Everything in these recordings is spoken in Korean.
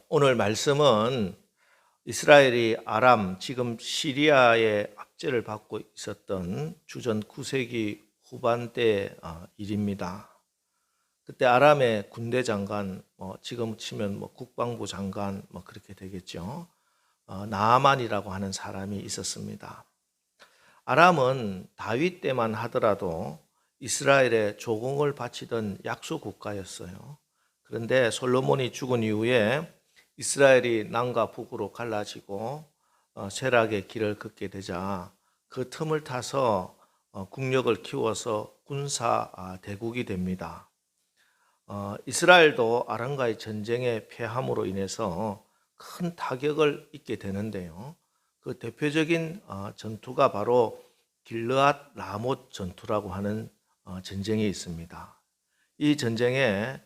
오늘 말씀은 이스라엘이 아람, 지금 시리아의 압제를 받고 있었던 주전 9세기 후반대 일입니다. 그때 아람의 군대 장관, 지금 치면 국방부 장관 그렇게 되겠죠. 나아만이라고 하는 사람이 있었습니다. 아람은 다윗 때만 하더라도 이스라엘에 조공을 바치던 약소 국가였어요. 그런데 솔로몬이 죽은 이후에 이스라엘이 남과 북으로 갈라지고 쇠락의 길을 걷게 되자 그 틈을 타서 국력을 키워서 군사 대국이 됩니다. 이스라엘도 아람과의 전쟁에 패함으로 인해서 큰 타격을 입게 되는데요. 그 대표적인 전투가 바로 길르앗 라못 전투라고 하는 전쟁이 있습니다. 이 전쟁에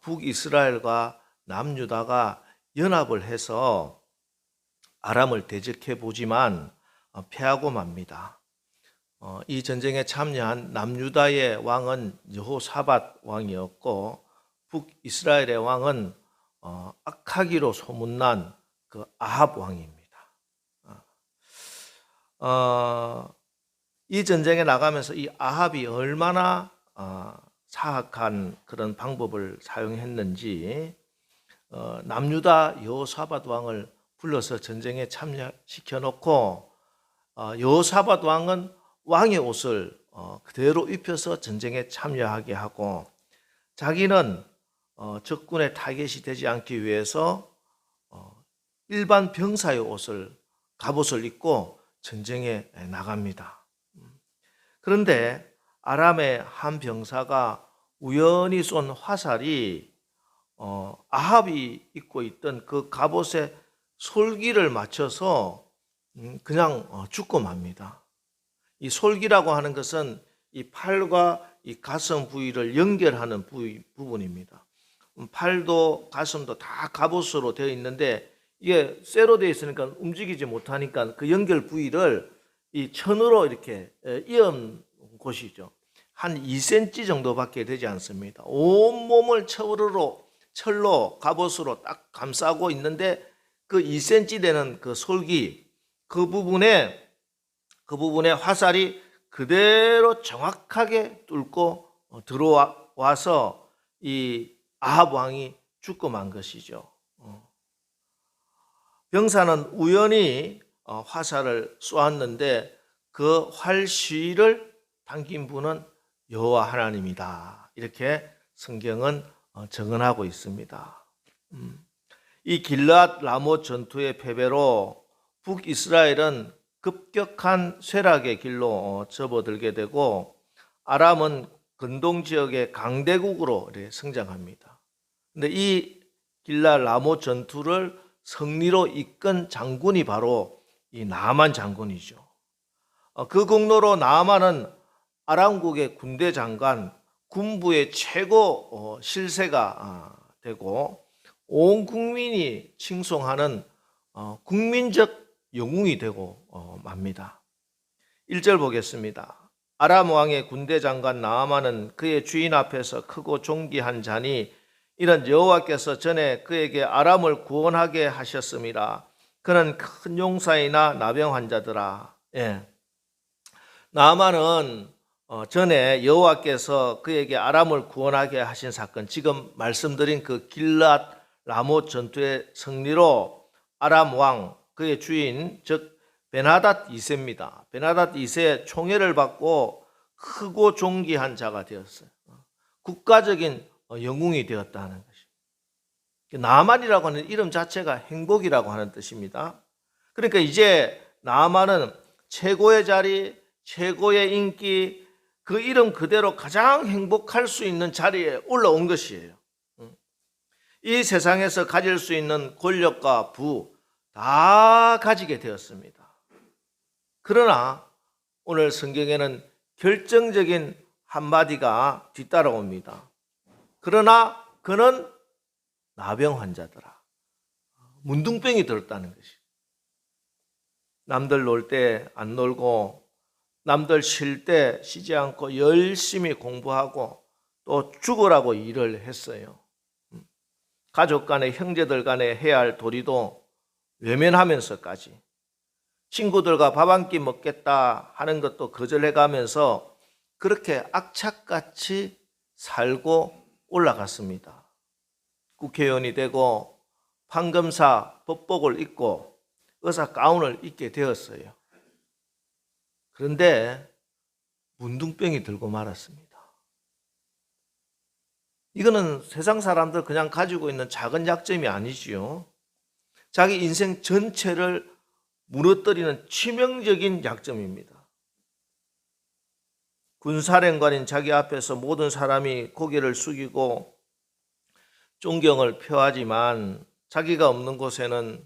북이스라엘과 남유다가 연합을 해서 아람을 대적해 보지만 패하고 맙니다. 이 전쟁에 참여한 남유다의 왕은 여호사밧 왕이었고 북이스라엘의 왕은 악하기로 소문난 그 아합 왕입니다. 이 전쟁에 나가면서 이 아합이 얼마나 사악한 그런 방법을 사용했는지 남유다 여호사밧 왕을 불러서 전쟁에 참여시켜 놓고 여호사밧 왕은 왕의 옷을 그대로 입혀서 전쟁에 참여하게 하고 자기는 적군의 타겟이 되지 않기 위해서 일반 병사의 갑옷을 입고 전쟁에 나갑니다. 그런데 아람의 한 병사가 우연히 쏜 화살이 아합이 입고 있던 그 갑옷에 솔기를 맞춰서 그냥 죽고 맙니다. 이 솔기라고 하는 것은 이 팔과 이 가슴 부위를 연결하는 부분입니다. 팔도 가슴도 다 갑옷으로 되어 있는데 이게 쇠로 되어 있으니까 움직이지 못하니까 그 연결 부위를 이 천으로 이렇게 이은 곳이죠. 한 2cm 정도밖에 되지 않습니다. 온몸을 철로 갑옷으로 딱 감싸고 있는데 그 2cm 되는 그 솔기 그 부분에 화살이 그대로 정확하게 뚫고 들어와서 이 아합 왕이 죽고 만 것이죠. 병사는 우연히 화살을 쏘았는데 그 활시를 당긴 분은 여호와 하나님이다. 이렇게 성경은 증언하고 있습니다. 이 길르앗 라못 전투의 패배로 북이스라엘은 급격한 쇠락의 길로 접어들게 되고 아람은 근동 지역의 강대국으로 성장합니다. 근데 이 길르앗 라못 전투를 승리로 이끈 장군이 바로 이 나아만 장군이죠. 그 공로로 나아만은 아람국의 군대 장관, 군부의 최고 실세가 되고 온 국민이 칭송하는 국민적 영웅이 되고 맙니다. 1절 보겠습니다. 아람 왕의 군대 장관 나아만은 그의 주인 앞에서 크고 존귀한 자니 이런 여호와께서 전에 그에게 아람을 구원하게 하셨음이라. 그는 큰 용사이나 나병 환자더라. 나아만은 전에 여호와께서 그에게 아람을 구원하게 하신 사건, 지금 말씀드린 그 길르앗 라못 전투의 승리로 아람 왕, 그의 주인 즉 베나닷 2세입니다. 베나닷 2세의 총애를 받고 크고 존귀한 자가 되었어요. 국가적인 영웅이 되었다는 것입니다. 나아만이라고 하는 이름 자체가 행복이라고 하는 뜻입니다. 그러니까 이제 나아만은 최고의 자리, 최고의 인기, 그 이름 그대로 가장 행복할 수 있는 자리에 올라온 것이에요. 이 세상에서 가질 수 있는 권력과 부 다 가지게 되었습니다. 그러나 오늘 성경에는 결정적인 한마디가 뒤따라옵니다. 그러나 그는 나병 환자더라. 문둥병이 들었다는 것이. 남들 놀 때 안 놀고 남들 쉴 때 쉬지 않고 열심히 공부하고 또 죽으라고 일을 했어요. 가족 간에 형제들 간에 해야 할 도리도 외면하면서까지 친구들과 밥 한 끼 먹겠다 하는 것도 거절해가면서 그렇게 악착같이 살고 올라갔습니다. 국회의원이 되고 판검사 법복을 입고 의사 가운을 입게 되었어요. 그런데 문둥병이 들고 말았습니다. 이거는 세상 사람들 그냥 가지고 있는 작은 약점이 아니지요. 자기 인생 전체를 무너뜨리는 치명적인 약점입니다. 군사령관인 자기 앞에서 모든 사람이 고개를 숙이고 존경을 표하지만 자기가 없는 곳에는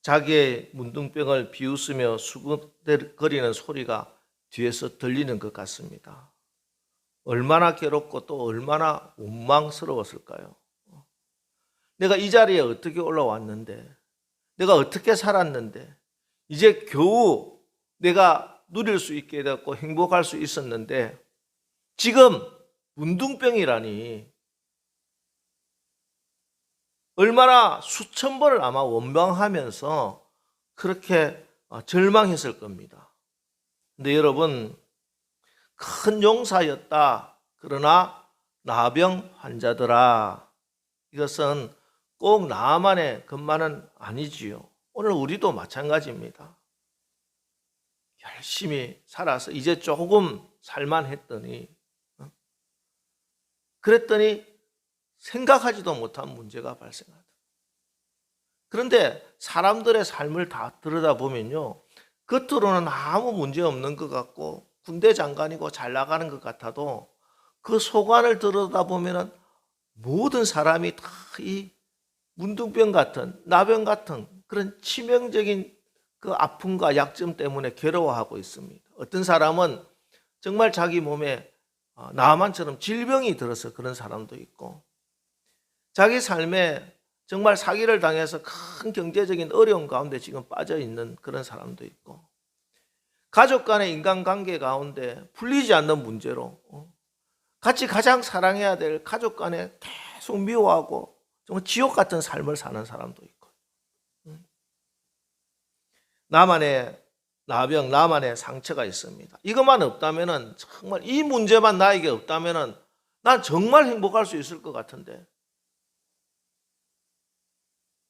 자기의 문둥병을 비웃으며 수근거리는 소리가 뒤에서 들리는 것 같습니다. 얼마나 괴롭고 또 얼마나 원망스러웠을까요? 내가 이 자리에 어떻게 올라왔는데, 내가 어떻게 살았는데, 이제 겨우 내가 누릴 수 있게 되었고 행복할 수 있었는데 지금 문둥병이라니, 얼마나 수천 번을 아마 원망하면서 그렇게 절망했을 겁니다. 근데 여러분, 큰 용사였다. 그러나 나병 환자들아, 이것은 꼭 나만의 것만은 아니지요. 오늘 우리도 마찬가지입니다. 열심히 살아서 이제 조금 살만했더니, 그랬더니 생각하지도 못한 문제가 발생하다. 그런데 사람들의 삶을 다 들여다보면요, 겉으로는 아무 문제 없는 것 같고 군대 장관이고 잘 나가는 것 같아도 그 속안을 들여다보면 모든 사람이 다 이 문둥병 같은, 나병 같은 그런 치명적인 그 아픔과 약점 때문에 괴로워하고 있습니다. 어떤 사람은 정말 자기 몸에 나만처럼 질병이 들어서 그런 사람도 있고, 자기 삶에 정말 사기를 당해서 큰 경제적인 어려움 가운데 지금 빠져 있는 그런 사람도 있고, 가족 간의 인간관계 가운데 풀리지 않는 문제로 같이 가장 사랑해야 될 가족 간에 계속 미워하고 정말 지옥 같은 삶을 사는 사람도 있고, 나만의 나병, 나만의 상처가 있습니다. 이것만 없다면은, 정말 이 문제만 나에게 없다면은 난 정말 행복할 수 있을 것 같은데,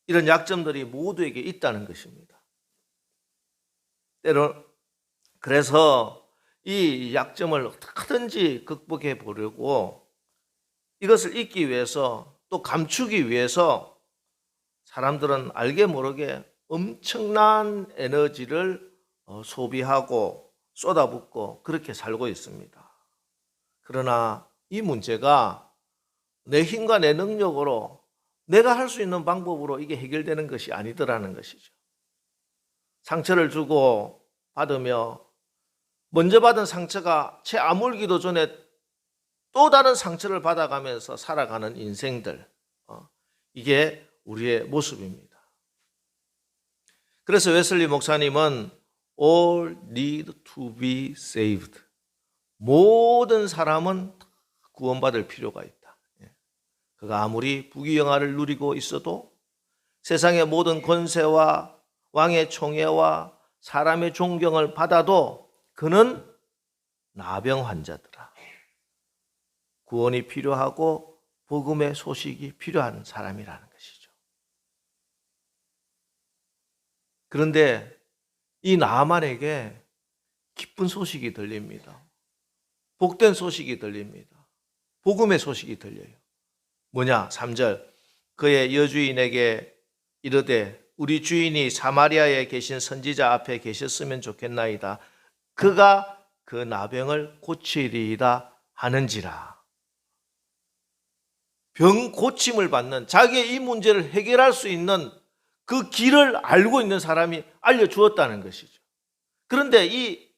이런 약점들이 모두에게 있다는 것입니다. 때로 그래서 이 약점을 어떻게든지 극복해 보려고, 이것을 잊기 위해서 또 감추기 위해서 사람들은 알게 모르게 엄청난 에너지를 소비하고 쏟아붓고 그렇게 살고 있습니다. 그러나 이 문제가 내 힘과 내 능력으로, 내가 할 수 있는 방법으로 이게 해결되는 것이 아니더라는 것이죠. 상처를 주고 받으며 먼저 받은 상처가 채 아물기도 전에 또 다른 상처를 받아가면서 살아가는 인생들, 이게 우리의 모습입니다. 그래서 웨슬리 목사님은 All need to be saved, 모든 사람은 구원받을 필요가 있다. 그가 아무리 부귀영화를 누리고 있어도, 세상의 모든 권세와 왕의 총애와 사람의 존경을 받아도 그는 나병 환자더라. 구원이 필요하고 복음의 소식이 필요한 사람이라는 것이죠. 그런데 이 나만에게 기쁜 소식이 들립니다. 복된 소식이 들립니다. 복음의 소식이 들려요. 뭐냐? 3절, 그의 여주인에게 이르되 우리 주인이 사마리아에 계신 선지자 앞에 계셨으면 좋겠나이다. 그가 그 나병을 고치리이다 하는지라. 병 고침을 받는, 자기의 이 문제를 해결할 수 있는 그 길을 알고 있는 사람이 알려주었다는 것이죠. 그런데 이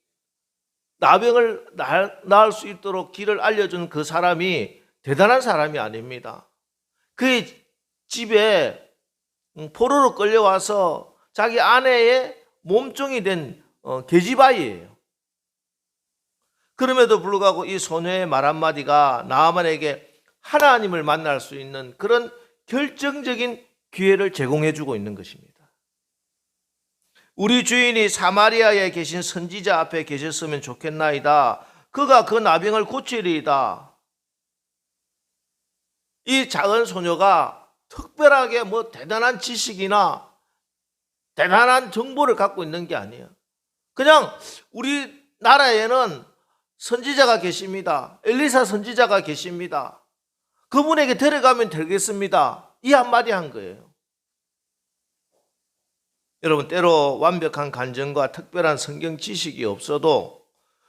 나병을 나을 수 있도록 길을 알려준 그 사람이 대단한 사람이 아닙니다. 그의 집에 포로로 끌려와서 자기 아내의 몸종이 된 계집아이예요. 그럼에도 불구하고 이 소녀의 말 한마디가 나아만에게 하나님을 만날 수 있는 그런 결정적인 기회를 제공해 주고 있는 것입니다. 우리 주인이 사마리아에 계신 선지자 앞에 계셨으면 좋겠나이다. 그가 그 나병을 고치리이다. 이 작은 소녀가 특별하게 뭐 대단한 지식이나 대단한 정보를 갖고 있는 게 아니에요. 그냥 우리나라에는 선지자가 계십니다. 엘리사 선지자가 계십니다. 그분에게 데려가면 되겠습니다. 이 한마디 한 거예요. 여러분, 때로 완벽한 간증과 특별한 성경 지식이 없어도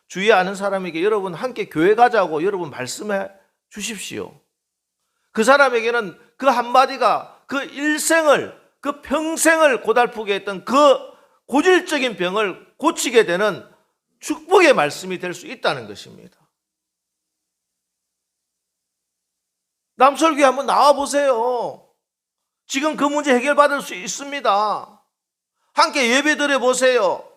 주위에 아는 사람에게 여러분 함께 교회 가자고 여러분 말씀해 주십시오. 그 사람에게는 그 한마디가 그 일생을, 그 평생을 고달프게 했던 그 고질적인 병을 고치게 되는 축복의 말씀이 될 수 있다는 것입니다. 남설교회 한번 나와보세요. 지금 그 문제 해결받을 수 있습니다. 함께 예배 드려보세요.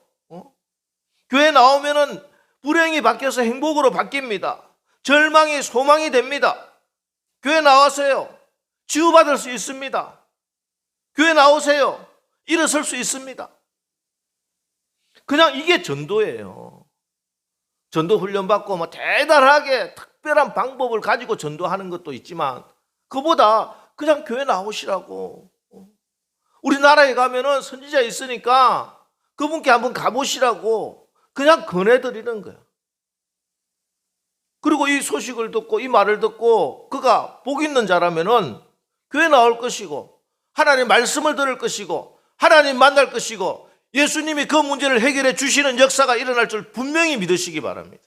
교회 나오면은 불행이 바뀌어서 행복으로 바뀝니다. 절망이 소망이 됩니다. 교회 나와세요. 치유받을 수 있습니다. 교회 나오세요. 일어설 수 있습니다. 그냥 이게 전도예요. 전도 훈련 받고 뭐 대단하게 특별한 방법을 가지고 전도하는 것도 있지만 그보다 그냥 교회 나오시라고. 우리나라에 가면은 선지자 있으니까 그분께 한번 가보시라고 그냥 권해드리는 거야. 그리고 이 소식을 듣고 이 말을 듣고 그가 복 있는 자라면은 교회 나올 것이고 하나님 말씀을 들을 것이고 하나님 만날 것이고 예수님이 그 문제를 해결해 주시는 역사가 일어날 줄 분명히 믿으시기 바랍니다.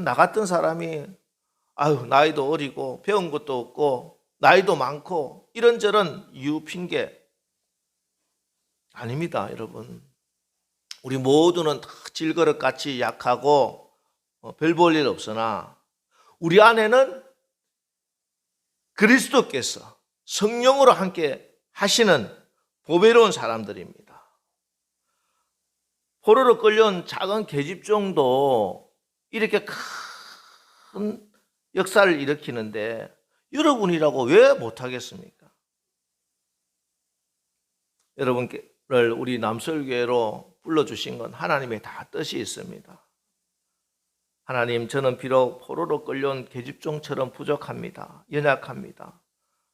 나 같은 사람이 나이도 어리고 배운 것도 없고 나이도 많고 이런저런 이유 핑계 아닙니다, 여러분. 우리 모두는 다 질그릇같이 약하고 별 볼 일 없으나 우리 안에는 그리스도께서 성령으로 함께 하시는 보배로운 사람들입니다. 포로로 끌려온 작은 계집종도 이렇게 큰 역사를 일으키는데 여러분이라고 왜 못하겠습니까? 여러분을 우리 남설교회로 불러주신 건 하나님의 다 뜻이 있습니다. 하나님, 저는 비록 포로로 끌려온 계집종처럼 부족합니다. 연약합니다.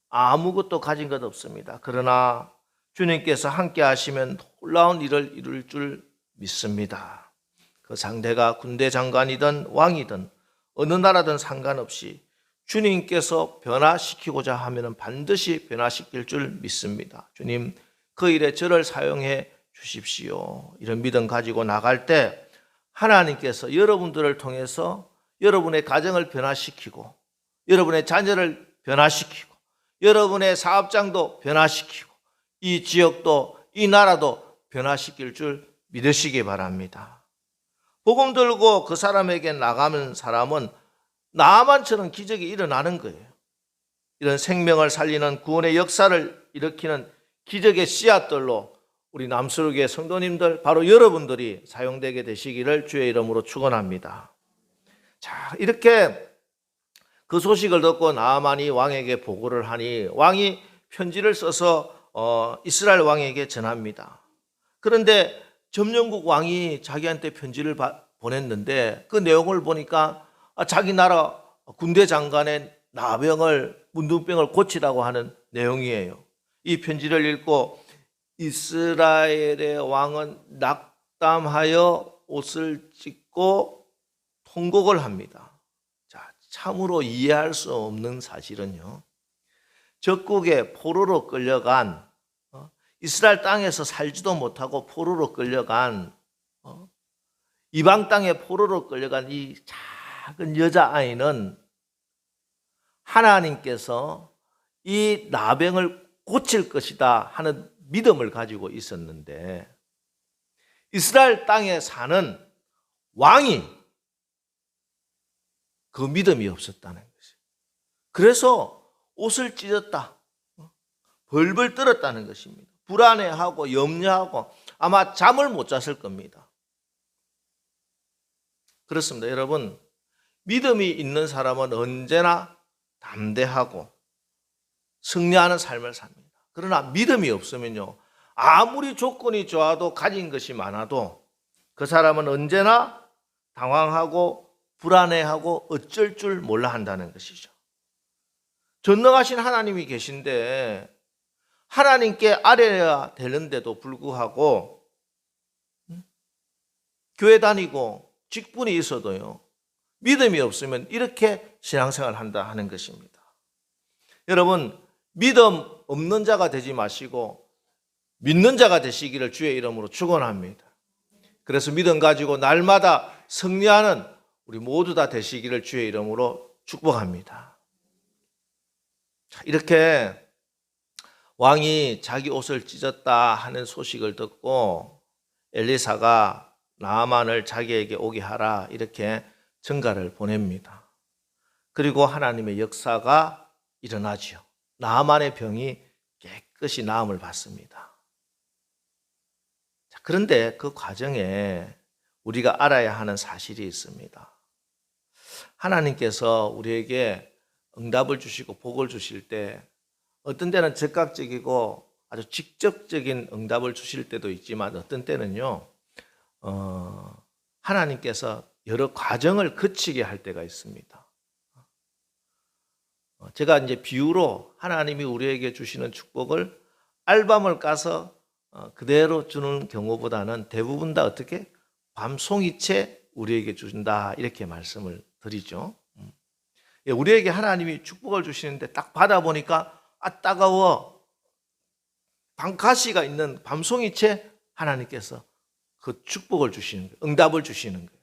아무것도 가진 것 없습니다. 그러나 주님께서 함께 하시면 놀라운 일을 이룰 줄 믿습니다. 그 상대가 군대 장관이든 왕이든 어느 나라든 상관없이 주님께서 변화시키고자 하면 반드시 변화시킬 줄 믿습니다. 주님, 그 일에 저를 사용해 주십시오. 이런 믿음 가지고 나갈 때 하나님께서 여러분들을 통해서 여러분의 가정을 변화시키고 여러분의 자녀를 변화시키고 여러분의 사업장도 변화시키고 이 지역도 이 나라도 변화시킬 줄 믿으시기 바랍니다. 복음 들고 그 사람에게 나가는 사람은 나만처럼 기적이 일어나는 거예요. 이런 생명을 살리는 구원의 역사를 일으키는 기적의 씨앗들로 우리 남수르교회 성도님들, 바로 여러분들이 사용되게 되시기를 주의 이름으로 축원합니다. 자, 이렇게 그 소식을 듣고 나아만이 왕에게 보고를 하니 왕이 편지를 써서 이스라엘 왕에게 전합니다. 그런데 점령국 왕이 자기한테 편지를 보냈는데 그 내용을 보니까 자기 나라 군대 장관의 나병을, 문둥병을 고치라고 하는 내용이에요. 이 편지를 읽고 이스라엘의 왕은 낙담하여 옷을 찢고 통곡을 합니다. 자, 참으로 이해할 수 없는 사실은요, 적국에 포로로 끌려간 이스라엘 땅에서 살지도 못하고 포로로 끌려간 이방 땅에 포로로 끌려간 이 작은 여자아이는 하나님께서 이 나병을 고칠 것이다 하는 믿음을 가지고 있었는데 이스라엘 땅에 사는 왕이 그 믿음이 없었다는 것이에요. 그래서 옷을 찢었다, 벌벌 떨었다는 것입니다. 불안해하고 염려하고 아마 잠을 못 잤을 겁니다. 그렇습니다. 여러분, 믿음이 있는 사람은 언제나 다 담대하고 승리하는 삶을 삽니다. 그러나 믿음이 없으면요, 아무리 조건이 좋아도 가진 것이 많아도 그 사람은 언제나 당황하고 불안해하고 어쩔 줄 몰라 한다는 것이죠. 전능하신 하나님이 계신데 하나님께 아뢰야 되는데도 불구하고 교회 다니고 직분이 있어도요, 믿음이 없으면 이렇게 신앙생활을 한다 하는 것입니다. 여러분, 믿음 없는 자가 되지 마시고 믿는 자가 되시기를 주의 이름으로 축원합니다. 그래서 믿음 가지고 날마다 승리하는 우리 모두 다 되시기를 주의 이름으로 축복합니다. 이렇게 왕이 자기 옷을 찢었다 하는 소식을 듣고 엘리사가 나아만을 자기에게 오게 하라 이렇게 전가를 보냅니다. 그리고 하나님의 역사가 일어나지요. 나아만의 병이 깨끗이 나음을 받습니다. 그런데 그 과정에 우리가 알아야 하는 사실이 있습니다. 하나님께서 우리에게 응답을 주시고 복을 주실 때 어떤 때는 즉각적이고 아주 직접적인 응답을 주실 때도 있지만 어떤 때는요, 하나님께서 여러 과정을 거치게 할 때가 있습니다. 제가 이제 비유로 하나님이 우리에게 주시는 축복을 앨범을 까서 그대로 주는 경우보다는 대부분 다 어떻게 밤송이채 우리에게 주신다 이렇게 말씀을 드리죠. 우리에게 하나님이 축복을 주시는데 딱 받아보니까 따가워, 가시가 있는 밤송이채 하나님께서 그 축복을 주시는 거예요. 응답을 주시는 거예요.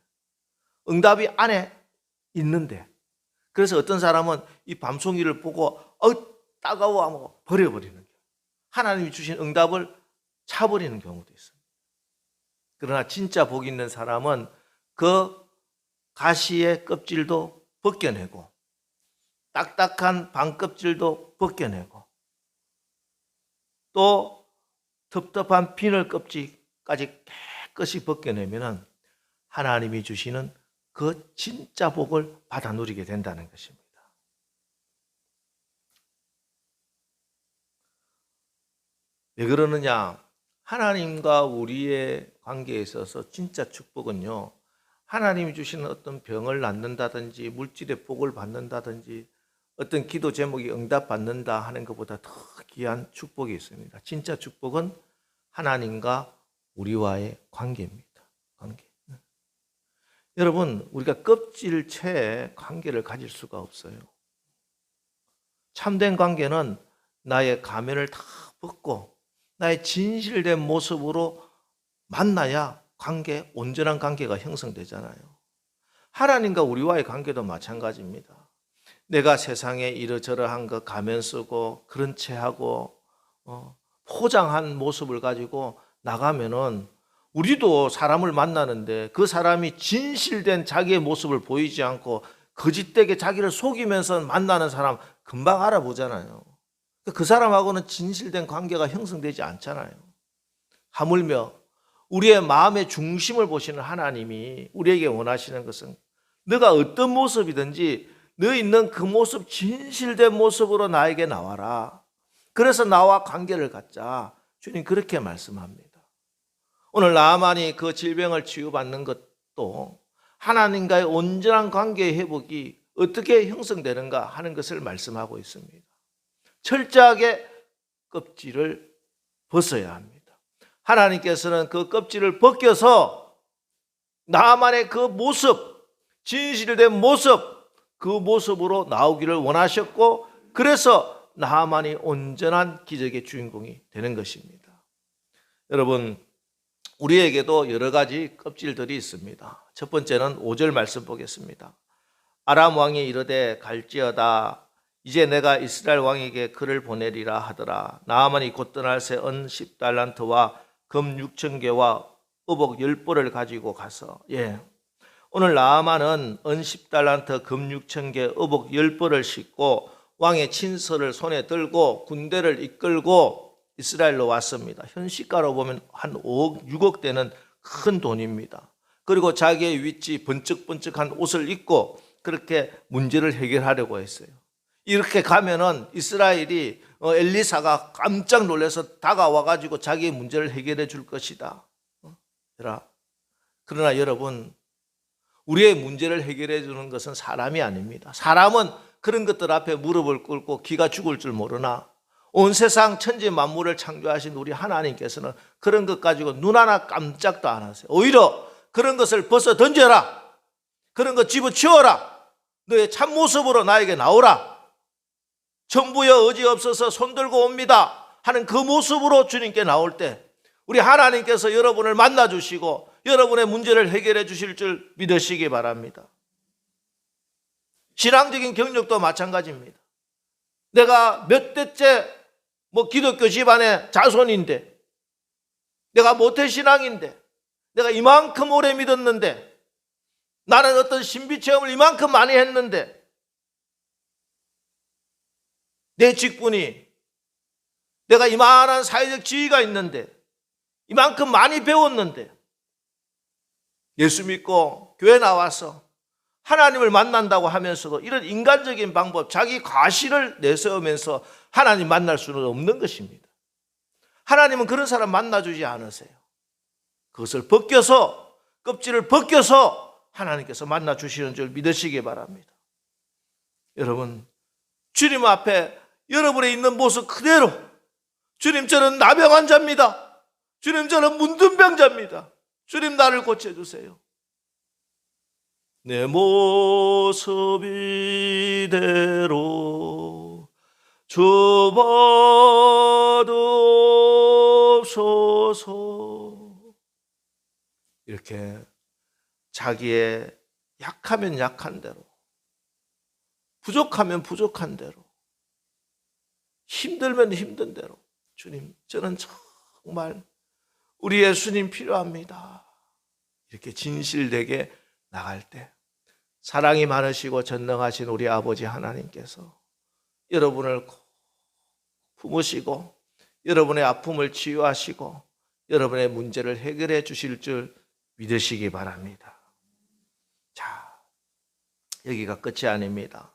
응답이 안에 있는데, 그래서 어떤 사람은 이 밤송이를 보고 따가워 하고 버려버리는 거예요. 하나님이 주신 응답을 차버리는 경우도 있습니다. 그러나 진짜 복 있는 사람은 그 가시의 껍질도 벗겨내고 딱딱한 밤껍질도 벗겨내고 또 텁텁한 비늘 껍질까지 깨끗이 벗겨내면 하나님이 주시는 그 진짜 복을 받아 누리게 된다는 것입니다. 왜 그러느냐? 하나님과 우리의 관계에 있어서 진짜 축복은요, 하나님이 주시는 어떤 병을 낫는다든지 물질의 복을 받는다든지 어떤 기도 제목이 응답받는다 하는 것보다 더 귀한 축복이 있습니다. 진짜 축복은 하나님과 우리와의 관계입니다. 관계. 여러분, 우리가 껍질채 관계를 가질 수가 없어요. 참된 관계는 나의 가면을 다 벗고 나의 진실된 모습으로 만나야 온전한 관계가 형성되잖아요. 하나님과 우리와의 관계도 마찬가지입니다. 내가 세상에 이러저러한 거 가면 쓰고 그런 채하고 포장한 모습을 가지고 나가면은 우리도 사람을 만나는데 그 사람이 진실된 자기의 모습을 보이지 않고 거짓되게 자기를 속이면서 만나는 사람 금방 알아보잖아요. 그 사람하고는 진실된 관계가 형성되지 않잖아요. 하물며 우리의 마음의 중심을 보시는 하나님이 우리에게 원하시는 것은 너가 어떤 모습이든지 너 있는 그 모습, 진실된 모습으로 나에게 나와라. 그래서 나와 관계를 갖자. 주님 그렇게 말씀합니다. 오늘 나아만이 그 질병을 치유받는 것도 하나님과의 온전한 관계의 회복이 어떻게 형성되는가 하는 것을 말씀하고 있습니다. 철저하게 껍질을 벗어야 합니다. 하나님께서는 그 껍질을 벗겨서 나만의 그 모습, 진실된 모습, 그 모습으로 나오기를 원하셨고, 그래서 나만이 온전한 기적의 주인공이 되는 것입니다. 여러분, 우리에게도 여러 가지 껍질들이 있습니다. 첫 번째는 5절 말씀 보겠습니다. 아람 왕이 이르되 갈지어다 이제 내가 이스라엘 왕에게 글을 보내리라 하더라. 나아만이 곧 떠날 새 은 10달란트와 금 6,000개와 의복 10벌을 가지고 가서 오늘 나아만은 은 10달란트 금 6,000개 의복 10벌을 싣고 왕의 친서를 손에 들고 군대를 이끌고 이스라엘로 왔습니다. 현시가로 보면 한 5억, 6억 되는 큰 돈입니다. 그리고 자기의 위치 번쩍번쩍한 옷을 입고 그렇게 문제를 해결하려고 했어요. 이렇게 가면은 이스라엘이 엘리사가 깜짝 놀라서 다가와 가지고 자기의 문제를 해결해 줄 것이다. 그러나 여러분, 우리의 문제를 해결해 주는 것은 사람이 아닙니다. 사람은 그런 것들 앞에 무릎을 꿇고 기가 죽을 줄 모르나 온 세상 천지 만물을 창조하신 우리 하나님께서는 그런 것 가지고 눈 하나 깜짝도 안 하세요. 오히려 그런 것을 벗어 던져라. 그런 거 집어치워라. 너의 참모습으로 나에게 나오라. 전부여 의지 없어서 손들고 옵니다 하는 그 모습으로 주님께 나올 때 우리 하나님께서 여러분을 만나주시고 여러분의 문제를 해결해 주실 줄 믿으시기 바랍니다. 신앙적인 경력도 마찬가지입니다. 내가 몇 대째 기독교 집안의 자손인데, 내가 모태신앙인데, 내가 이만큼 오래 믿었는데, 나는 어떤 신비체험을 이만큼 많이 했는데, 내 직분이, 내가 이만한 사회적 지위가 있는데, 이만큼 많이 배웠는데, 예수 믿고 교회 나와서 하나님을 만난다고 하면서도 이런 인간적인 방법, 자기 과실을 내세우면서 하나님 만날 수는 없는 것입니다. 하나님은 그런 사람 만나주지 않으세요. 그것을 벗겨서, 껍질을 벗겨서 하나님께서 만나주시는 줄 믿으시기 바랍니다. 여러분, 주님 앞에 여러분의 있는 모습 그대로, 주님 저는 나병 환자입니다. 주님 저는 문둥병자입니다. 주님 나를 고쳐주세요. 내 모습 이대로 주옵소서. 이렇게 자기의 약하면 약한 대로, 부족하면 부족한 대로, 힘들면 힘든 대로, 주님 저는 정말 우리 예수님 필요합니다. 이렇게 진실되게 나갈 때 사랑이 많으시고 전능하신 우리 아버지 하나님께서 여러분을 품으시고 여러분의 아픔을 치유하시고 여러분의 문제를 해결해 주실 줄 믿으시기 바랍니다. 자, 여기가 끝이 아닙니다.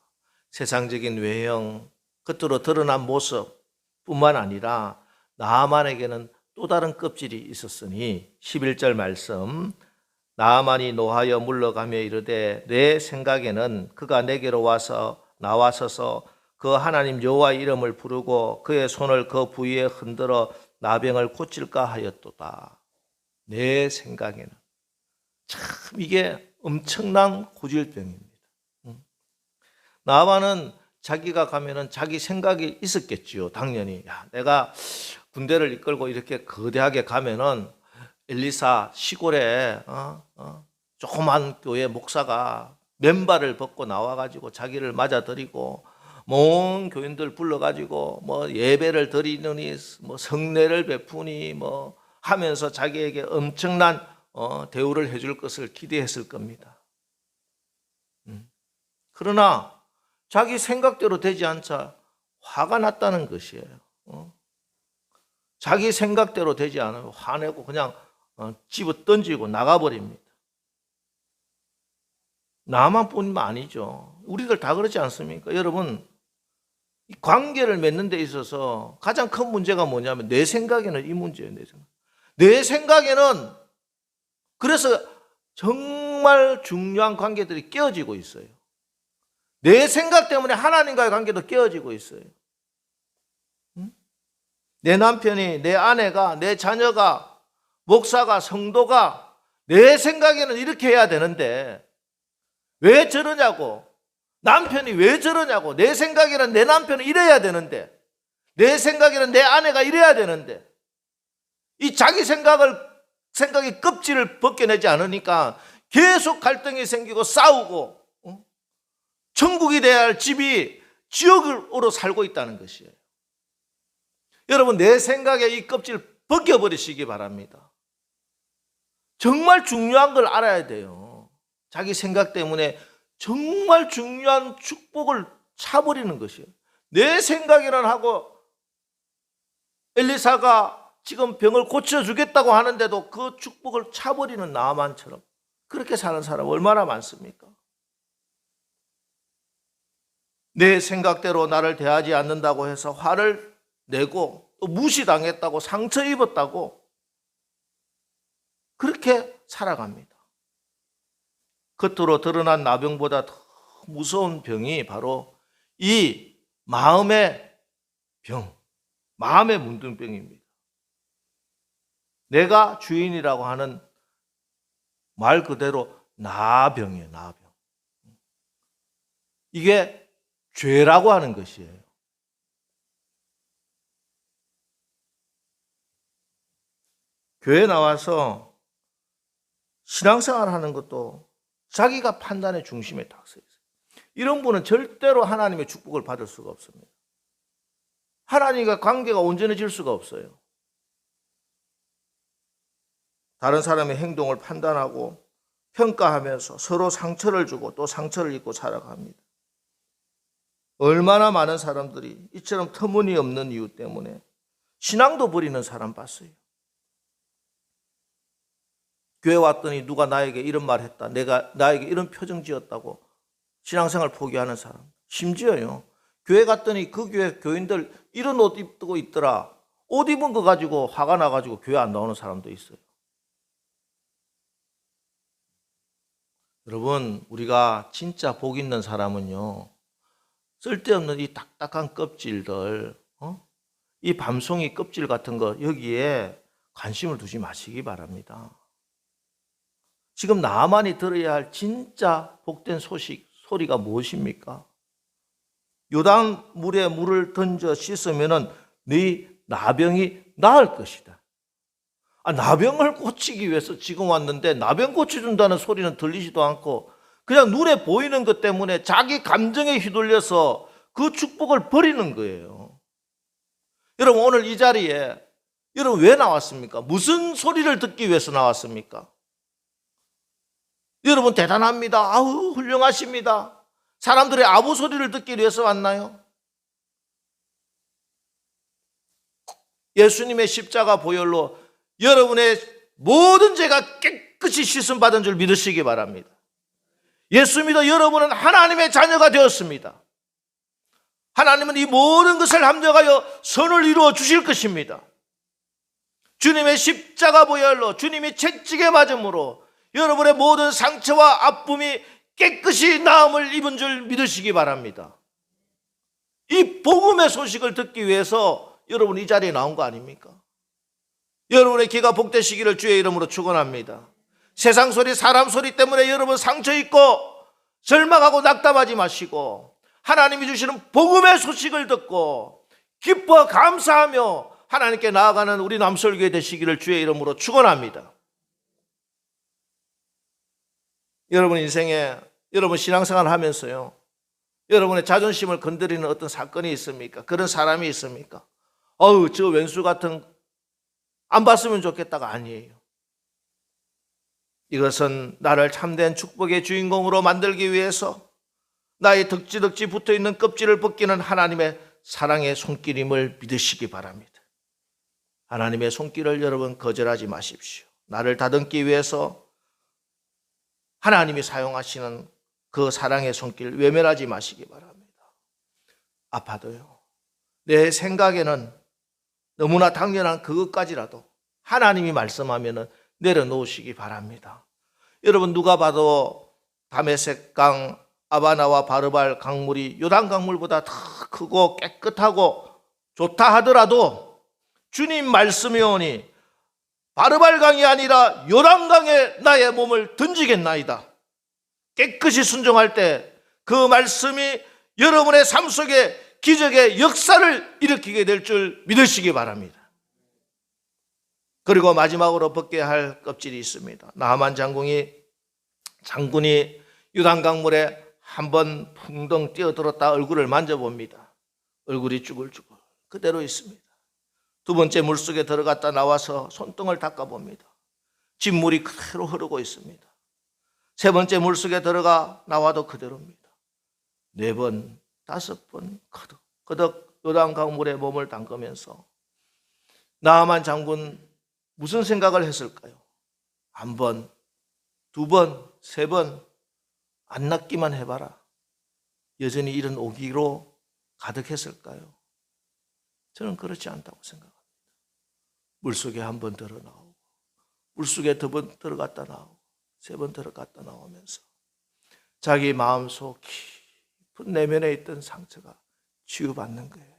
세상적인 외형, 겉으로 드러난 모습뿐만 아니라 나아만에게는 또 다른 껍질이 있었으니 11절 말씀, 나아만이 노하여 물러가며 이르되 내 생각에는 그가 내게로 와서 나와서서 그 하나님 여호와의 이름을 부르고 그의 손을 그 부위에 흔들어 나병을 고칠까 하였도다. 내 생각에는. 참 이게 엄청난 고질병입니다. 나아만은 자기가 가면은 자기 생각이 있었겠지요. 당연히 내가 군대를 이끌고 이렇게 거대하게 가면은 엘리사 시골에 조그만 교회 목사가 맨발을 벗고 나와가지고 자기를 맞아들이고 온 교인들 불러가지고 예배를 드리느니 성례를 베푸니 하면서 자기에게 엄청난 대우를 해줄 것을 기대했을 겁니다. 그러나 자기 생각대로 되지 않자 화가 났다는 것이에요. 자기 생각대로 되지 않으면 화내고 그냥 집어 던지고 나가버립니다. 나만 뿐만 아니죠. 우리들 다 그렇지 않습니까? 여러분, 이 관계를 맺는 데 있어서 가장 큰 문제가 뭐냐면 내 생각에는 이 문제예요. 내 생각에는 그래서 정말 중요한 관계들이 깨어지고 있어요. 내 생각 때문에 하나님과의 관계도 깨어지고 있어요. 내 남편이, 내 아내가, 내 자녀가, 목사가, 성도가 내 생각에는 이렇게 해야 되는데 왜 저러냐고, 남편이 왜 저러냐고, 내 생각에는 내 남편은 이래야 되는데, 내 생각에는 내 아내가 이래야 되는데, 이 자기 생각의 껍질을 벗겨내지 않으니까 계속 갈등이 생기고 싸우고 천국이 돼야 할 집이 지옥으로 살고 있다는 것이에요. 여러분, 내 생각에 이 껍질 벗겨버리시기 바랍니다. 정말 중요한 걸 알아야 돼요. 자기 생각 때문에 정말 중요한 축복을 차버리는 것이에요. 내 생각이란 하고 엘리사가 지금 병을 고쳐주겠다고 하는데도 그 축복을 차버리는 나아만처럼 그렇게 사는 사람 얼마나 많습니까? 내 생각대로 나를 대하지 않는다고 해서 화를 내고 또 무시당했다고 상처 입었다고 그렇게 살아갑니다. 겉으로 드러난 나병보다 더 무서운 병이 바로 이 마음의 병, 마음의 문둥병입니다. 내가 주인이라고 하는 말 그대로 나병이에요, 나병. 이게 죄라고 하는 것이에요. 교회 나와서 신앙생활 하는 것도 자기가 판단의 중심에 딱 서 있어요. 이런 분은 절대로 하나님의 축복을 받을 수가 없습니다. 하나님과 관계가 온전해질 수가 없어요. 다른 사람의 행동을 판단하고 평가하면서 서로 상처를 주고 또 상처를 입고 살아갑니다. 얼마나 많은 사람들이 이처럼 터무니없는 이유 때문에 신앙도 버리는 사람 봤어요. 교회 왔더니 누가 나에게 이런 말 했다, 내가 나에게 이런 표정 지었다고 신앙생활 포기하는 사람. 심지어요, 교회 갔더니 그 교회 교인들 이런 옷 입고 있더라, 옷 입은 거 가지고 화가 나가지고 교회 안 나오는 사람도 있어요. 여러분, 우리가 진짜 복 있는 사람은요, 쓸데없는 이 딱딱한 껍질들, 이 밤송이 껍질 같은 거 여기에 관심을 두지 마시기 바랍니다. 지금 나만이 들어야 할 진짜 복된 소리가 무엇입니까? 요단 물에 물을 던져 씻으면은 네 나병이 나을 것이다. 나병을 고치기 위해서 지금 왔는데 나병 고쳐준다는 소리는 들리지도 않고 그냥 눈에 보이는 것 때문에 자기 감정에 휘둘려서 그 축복을 버리는 거예요. 여러분, 오늘 이 자리에 여러분 왜 나왔습니까? 무슨 소리를 듣기 위해서 나왔습니까? 여러분 대단합니다. 아우 훌륭하십니다. 사람들의 아부 소리를 듣기 위해서 왔나요? 예수님의 십자가 보혈로 여러분의 모든 죄가 깨끗이 씻음 받은 줄 믿으시기 바랍니다. 예수 믿어 여러분은 하나님의 자녀가 되었습니다. 하나님은 이 모든 것을 합력하여 선을 이루어 주실 것입니다. 주님의 십자가 보혈로, 주님이 채찍에 맞음으로 여러분의 모든 상처와 아픔이 깨끗이 나음을 입은 줄 믿으시기 바랍니다. 이 복음의 소식을 듣기 위해서 여러분 이 자리에 나온 거 아닙니까? 여러분의 귀가 복되시기를 주의 이름으로 축원합니다. 세상 소리, 사람 소리 때문에 여러분 상처 입고 절망하고 낙담하지 마시고 하나님이 주시는 복음의 소식을 듣고 기뻐 감사하며 하나님께 나아가는 우리 남설교회 되시기를 주의 이름으로 축원합니다. 여러분 인생에, 여러분 신앙생활 하면서요, 여러분의 자존심을 건드리는 어떤 사건이 있습니까? 그런 사람이 있습니까? 저 왼수 같은 안 봤으면 좋겠다가 아니에요. 이것은 나를 참된 축복의 주인공으로 만들기 위해서 나의 덕지덕지 붙어있는 껍질을 벗기는 하나님의 사랑의 손길임을 믿으시기 바랍니다. 하나님의 손길을 여러분 거절하지 마십시오. 나를 다듬기 위해서 하나님이 사용하시는 그 사랑의 손길 외면하지 마시기 바랍니다. 아파도요, 내 생각에는 너무나 당연한 그것까지라도 하나님이 말씀하면 내려놓으시기 바랍니다. 여러분 누가 봐도 다메섹강, 아바나와 바르발 강물이 요단 강물보다 더 크고 깨끗하고 좋다 하더라도 주님 말씀이 오니 바르발강이 아니라 요단강에 나의 몸을 던지겠나이다. 깨끗이 순종할 때 그 말씀이 여러분의 삶 속에 기적의 역사를 일으키게 될 줄 믿으시기 바랍니다. 그리고 마지막으로 벗겨야 할 껍질이 있습니다. 나하만 장군이 요단강물에 한번 풍덩 뛰어들었다 얼굴을 만져봅니다. 얼굴이 쭈글쭈글 그대로 있습니다. 두 번째 물속에 들어갔다 나와서 손등을 닦아봅니다. 진물이 그대로 흐르고 있습니다. 세 번째 물속에 들어가 나와도 그대로입니다. 네 번, 다섯 번 거덕 요단강물에 몸을 담그면서 나하만 장군 무슨 생각을 했을까요? 한 번, 두 번, 세 번 안 낫기만 해봐라. 여전히 이런 오기로 가득했을까요? 저는 그렇지 않다고 생각합니다. 물속에 한 번 들어 나오고, 물속에 두 번 들어갔다 나오고, 세 번 들어갔다 나오면서 자기 마음속 깊은 내면에 있던 상처가 치유받는 거예요.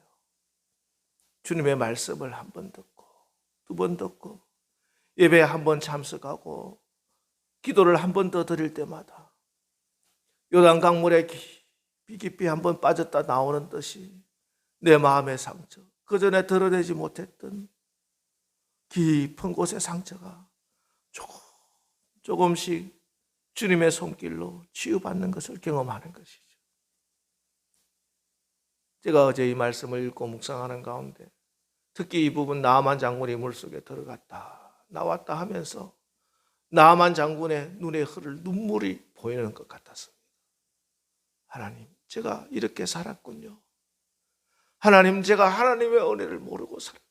주님의 말씀을 한 번 듣고, 두 번 듣고, 예배에 한 번 참석하고, 기도를 한 번 더 드릴 때마다 요단강물에 깊이 한 번 빠졌다 나오는 듯이 내 마음의 상처, 그전에 드러내지 못했던 깊은 곳의 상처가 조금씩 주님의 손길로 치유받는 것을 경험하는 것이죠. 제가 어제 이 말씀을 읽고 묵상하는 가운데 특히 이 부분 나아만 장군이 물속에 들어갔다 나왔다 하면서 나아만 장군의 눈에 흐를 눈물이 보이는 것 같았습니다. 하나님, 제가 이렇게 살았군요. 하나님, 제가 하나님의 은혜를 모르고 살았군요.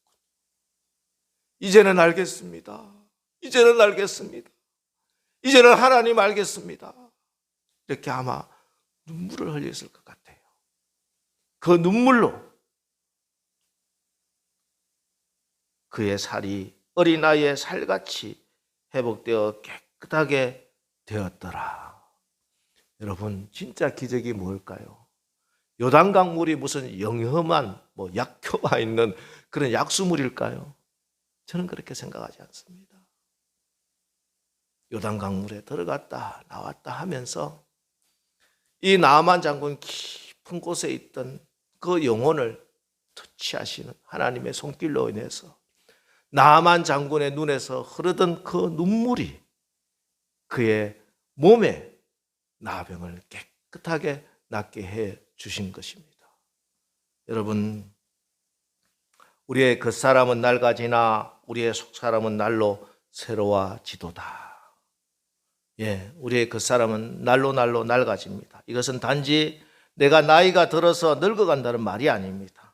이제는 알겠습니다. 이제는 알겠습니다. 이제는 하나님 알겠습니다. 이렇게 아마 눈물을 흘렸을 것 같아요. 그 눈물로 그의 살이 어린아이의 살같이 회복되어 깨끗하게 되었더라. 여러분, 진짜 기적이 뭘까요? 요단강물이 무슨 영험한 약효가 있는 그런 약수물일까요? 저는 그렇게 생각하지 않습니다. 요단강물에 들어갔다 나왔다 하면서 이 나아만 장군 깊은 곳에 있던 그 영혼을 터치하시는 하나님의 손길로 인해서 나아만 장군의 눈에서 흐르던 그 눈물이 그의 몸에 나병을 깨끗하게 낫게 해 주신 것입니다. 여러분, 우리의 겉사람은 낡아지나 우리의 속사람은 날로 새로워지도다. 우리의 겉사람은 날로 낡아집니다. 이것은 단지 내가 나이가 들어서 늙어간다는 말이 아닙니다.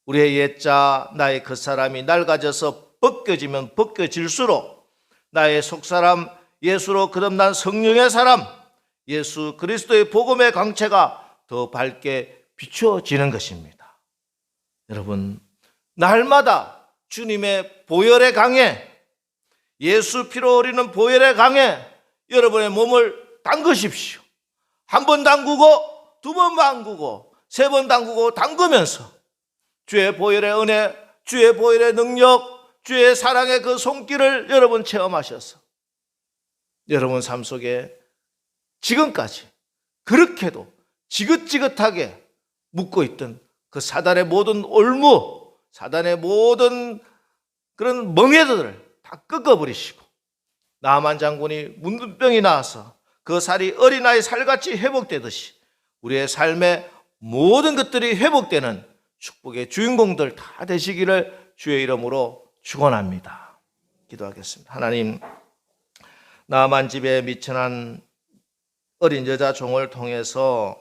우리의 옛자 나의 겉사람이 낡아져서 벗겨지면 벗겨질수록 나의 속사람 예수로 거듭난 성령의 사람 예수 그리스도의 복음의 광채가 더 밝게 비추어지는 것입니다. 여러분, 날마다 주님의 보혈의 강에 예수 피로 흘리는 보혈의 강에 여러분의 몸을 담그십시오. 한 번 담그고 두 번 담그고 세 번 담그고 담그면서 주의 보혈의 은혜, 주의 보혈의 능력, 주의 사랑의 그 손길을 여러분 체험하셔서 여러분 삶 속에 지금까지 그렇게도 지긋지긋하게 묻고 있던 그 사단의 모든 올무, 사단의 모든 그런 멍에들을 다 꺾어버리시고 나아만 장군이 문둥병이 나와서 그 살이 어린아이 살같이 회복되듯이 우리의 삶의 모든 것들이 회복되는 축복의 주인공들 다 되시기를 주의 이름으로 축원합니다. 기도하겠습니다. 하나님, 나아만 집에 미천한 어린 여자 종을 통해서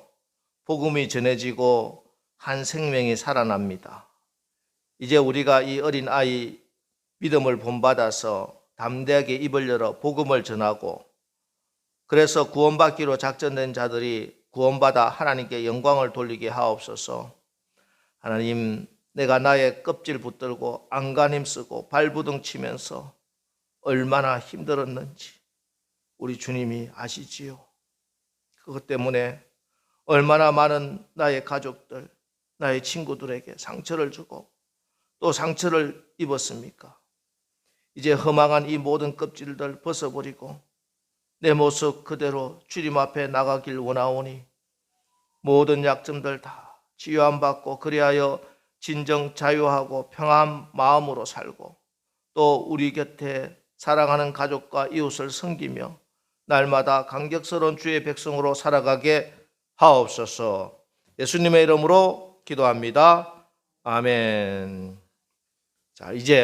복음이 전해지고 한 생명이 살아납니다. 이제 우리가 이 어린아이 믿음을 본받아서 담대하게 입을 열어 복음을 전하고 그래서 구원받기로 작정된 자들이 구원받아 하나님께 영광을 돌리게 하옵소서. 하나님, 내가 나의 껍질 붙들고 안간 힘쓰고 발부둥 치면서 얼마나 힘들었는지 우리 주님이 아시지요. 그것 때문에 얼마나 많은 나의 가족들, 나의 친구들에게 상처를 주고 또 상처를 입었습니까? 이제 허망한 이 모든 껍질들 벗어버리고 내 모습 그대로 주님 앞에 나가길 원하오니 모든 약점들 다 치유함받고 그리하여 진정 자유하고 평안한 마음으로 살고 또 우리 곁에 사랑하는 가족과 이웃을 섬기며 날마다 감격스러운 주의 백성으로 살아가게 하옵소서. 예수님의 이름으로 기도합니다. 아멘. 자, 이제